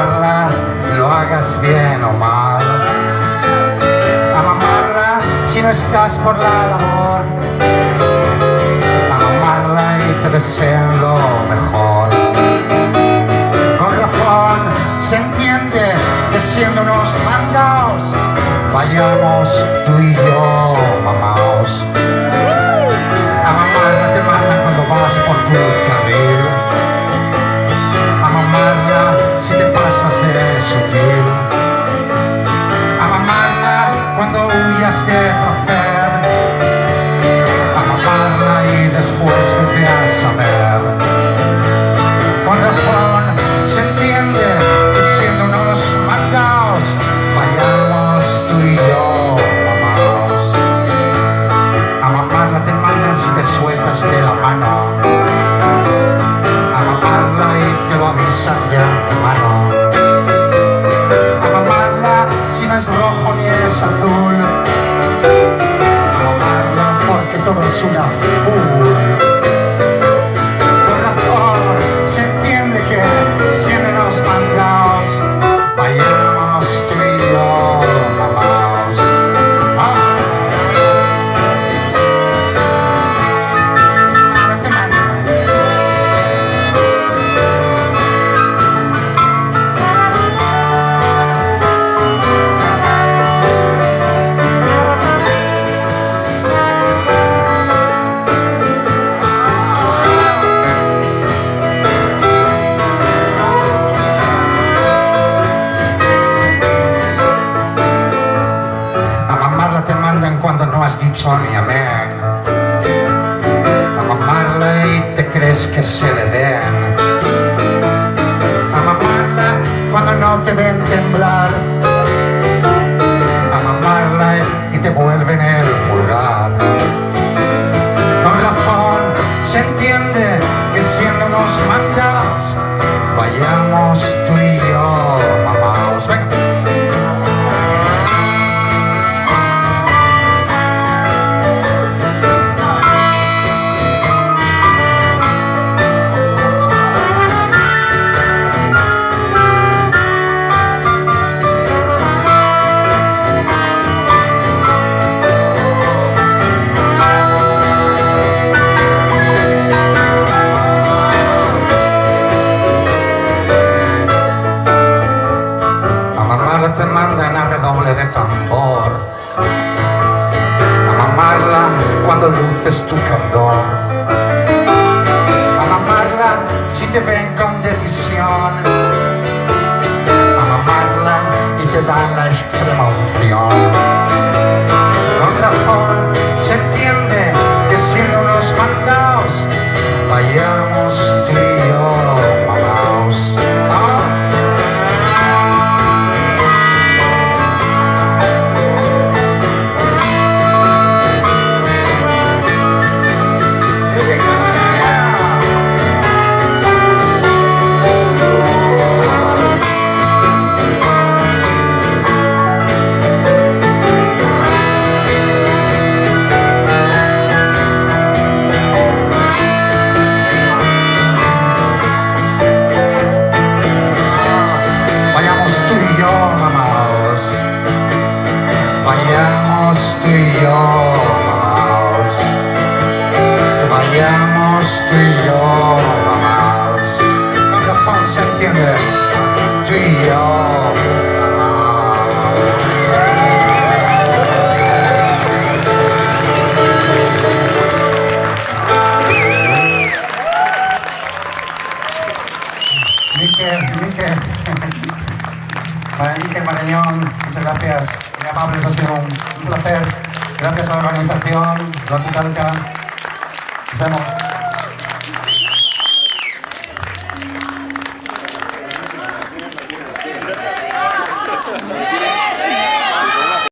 mamarla, lo hagas bien o mal. A mamarla si no estás por la labor, a mamarla y te deseen lo mejor. Con razón se entiende que siendo unos mandados vayamos tú y yo mamaos. A mamarla te mandan cuando vas por tu carril, a mamarla si te pasas de sutil, a mamarla cuando huyas de placer, a mamarla y después vete a saber. Con razón se entiende que siendo unos mandados vayamos tú y yo mamaos. A mamarla te mandan si te sueltas de la mano, a mamarla y te lo avisan de antemano, a mamarla si no es rojo ni es azul, a mamarla porque todo es un azul. Por razón se entiende que siendo unos mandados vayamos tú y yo mamaos. Cuando no has dicho ni amén, a mamarla y te crees que se le den, a mamarla cuando no te ven temblar, a mamarla y te vuelven el pulgar. Con razón se entiende que siendo unos mandados vayamos tú y yo mamaos. Venga. Te mandan a redoble de tambor, a mamarla cuando luces tu candor, a mamarla si te ven con decisión, a mamarla y te dan la extrema unción. Con razón se entiende que siendo unos mandados vayamos tú y yo mamaos. Vayamos tú y yo mamaos, vayamos tú y yo mamaos. Con razón se entiende, tú y yo mamaos. Miquel Marañón, muchas gracias. Muy amables, ha sido un placer. Gracias a la organización, Lotti Talca. Nos vemos.